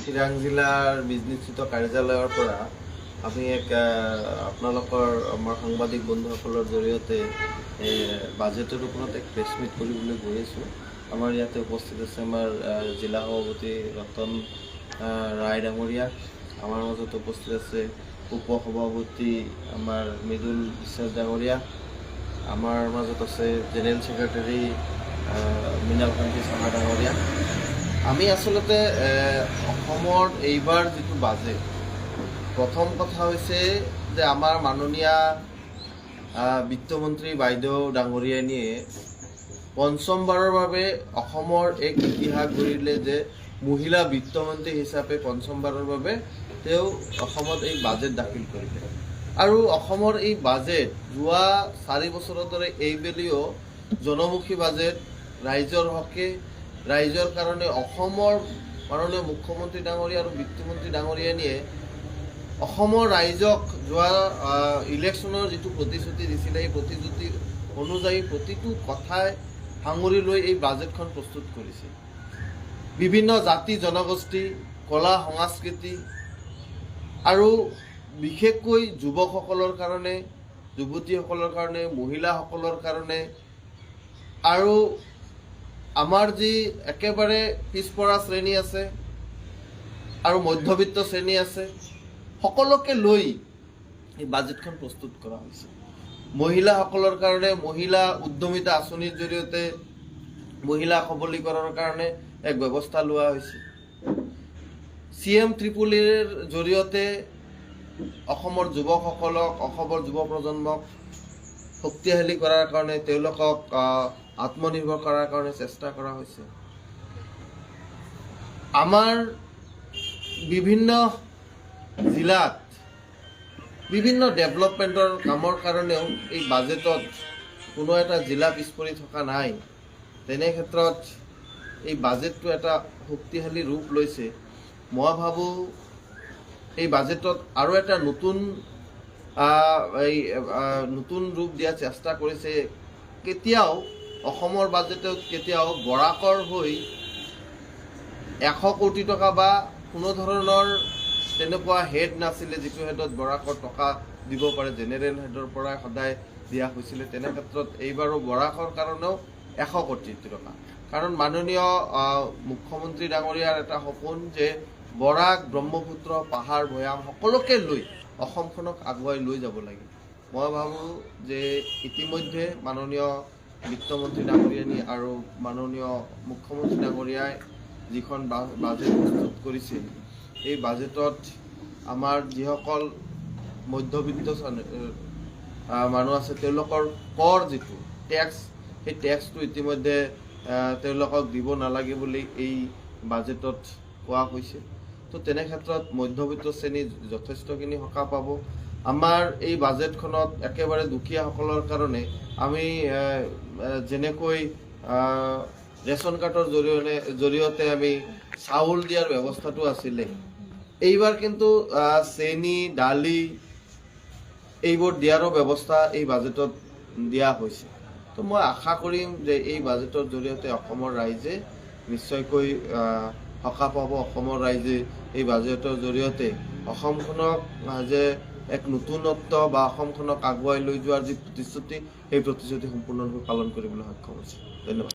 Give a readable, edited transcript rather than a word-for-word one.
চিৰাং জিলাৰ বিজনেচিত কাৰ্যালয়ৰ পৰা আমি আপোনালোকৰ আমাৰ সাংবাদিক বন্ধুসকলৰ জৰিয়তে বাজেটৰ ওপৰত এক প্ৰেছ মিট কৰিবলৈ গৈ আছোঁ। আমাৰ ইয়াতে উপস্থিত আছে আমাৰ জিলা সভাপতি ৰতন ৰায় ডাঙৰীয়া, আমাৰ মাজত উপস্থিত আছে উপ সভাপতি আমাৰ মৃদুল বিশ্বাস ডাঙৰীয়া, আমাৰ মাজত আছে জেনেৰেল ছেক্ৰেটাৰী মৃণালকান্তি চাহা ডাঙৰীয়া। আমি আচলতে অসমৰ এইবাৰ যিটো বাজেট, প্ৰথম কথা হৈছে যে আমাৰ মাননীয়া বিত্তমন্ত্ৰী বাইদেউ ডাঙৰীয়ানীয়ে পঞ্চমবাৰৰ বাবে অসমৰ এক ইতিহাস গঢ়িলে যে মহিলা বিত্তমন্ত্ৰী হিচাপে পঞ্চমবাৰৰ বাবে তেওঁ অসমত এই বাজেট দাখিল কৰিলে। আৰু অসমৰ এই বাজেট যোৱা 4 বছৰৰ দৰে এইবেলিও জনমুখী বাজেট, ৰাইজৰ হকে, ৰাইজৰ কাৰণে অসমৰ মাননীয় মুখ্যমন্ত্ৰী ডাঙৰীয়া আৰু বিত্তমন্ত্ৰী ডাঙৰীয়ানীয়ে অসমৰ ৰাইজক যোৱা ইলেকশ্যনৰ যিটো প্ৰতিশ্ৰুতি দিছিলে, এই প্ৰতিশ্ৰুতি অনুযায়ী প্ৰতিটো কথাই সাঙুৰি লৈ এই বাজেটখন প্ৰস্তুত কৰিছে। বিভিন্ন জাতি জনগোষ্ঠী, কলা সংস্কৃতি আৰু বিশেষকৈ যুৱকসকলৰ কাৰণে, যুৱতীসকলৰ কাৰণে, মহিলাসকলৰ কাৰণে আৰু আমাৰ যি একেবাৰে পিছপৰা শ্ৰেণী আছে আৰু মধ্যবিত্ত শ্ৰেণী আছে, সকলোকে লৈ এই বাজেটখন প্ৰস্তুত কৰা হৈছে। মহিলাসকলৰ কাৰণে মহিলা উদ্যমিতা আঁচনিৰ জৰিয়তে মহিলা সবলীকৰণৰ কাৰণে এক ব্যৱস্থা লোৱা হৈছে। CM ত্ৰিপুলিৰ জৰিয়তে অসমৰ যুৱকসকলক, অসমৰ যুৱ প্ৰজন্মক শক্তিশালী কৰাৰ কাৰণে, তেওঁলোকক আত্মনিৰ্ভৰ কৰাৰ কাৰণে চেষ্টা কৰা হৈছে। আমাৰ বিভিন্ন জিলাত বিভিন্ন ডেভেলপমেণ্টৰ কামৰ কাৰণেও এই বাজেটত কোনো এটা জিলা পিছ পৰি থকা নাই। তেনে ক্ষেত্ৰত এই বাজেটটো এটা শক্তিশালী ৰূপ লৈছে। মই ভাবোঁ এই বাজেটত আৰু এটা নতুন ৰূপ দিয়াৰ চেষ্টা কৰিছে। কেতিয়াও অসমৰ বাজেটত কেতিয়াও বৰাকৰ হৈ 100 কোটি টকা বা কোনো ধৰণৰ তেনেকুৱা হেড নাছিলে, যিটো হেডত বৰাকৰ টকা দিব পাৰে। জেনেৰেল হেডৰ পৰাই সদায় দিয়া হৈছিলে। তেনে ক্ষেত্ৰত এইবাৰো বৰাকৰ কাৰণেও 100 কোটি টকা। কাৰণ মাননীয় মুখ্যমন্ত্ৰী ডাঙৰীয়াৰ এটা সপোন যে বৰাক, ব্ৰহ্মপুত্ৰ, পাহাৰ, ভৈয়াম সকলোকে লৈ অসমখনক আগুৱাই লৈ যাব লাগে। মই ভাবোঁ যে ইতিমধ্যে মাননীয় বিত্তমন্ত্ৰী ডাঙৰীয়ানী আৰু মাননীয় মুখ্যমন্ত্ৰী ডাঙৰীয়াই যিখন বাজেট প্ৰস্তুত কৰিছে, এই বাজেটত আমাৰ যিসকল মধ্যবিত্ত মানুহ আছে, তেওঁলোকৰ কৰ যিটো টেক্স, সেই টেক্সটো ইতিমধ্যে তেওঁলোকক দিব নালাগে বুলি এই বাজেটত কোৱা হৈছে। তো তেনে ক্ষেত্ৰত মধ্যবিত্ত শ্ৰেণী যথেষ্টখিনি সকাহ পাব। আমাৰ এই বাজেটখনত একেবাৰে দুখীয়াসকলৰ কাৰণে আমি যেনেকৈ ৰেচন কাৰ্ডৰ জৰিয়তে আমি চাউল দিয়াৰ ব্যৱস্থাটো আছিলে, এইবাৰ কিন্তু চেনি, দালি এইবোৰ দিয়াৰো ব্যৱস্থা এই বাজেটত দিয়া হৈছে। তো মই আশা কৰিম যে এই বাজেটৰ জৰিয়তে অসমৰ ৰাইজে নিশ্চয়কৈ সকাহ পাব। অসমৰ ৰাইজে এই বাজেটৰ জৰিয়তে অসমখনক যে এক নতুনত্ব বা অসমখনক আগুৱাই লৈ যোৱাৰ যি প্ৰতিশ্ৰুতি, সেই প্ৰতিশ্ৰুতি সম্পূৰ্ণৰূপে পালন কৰিবলৈ সক্ষম হৈছে। ধন্যবাদ।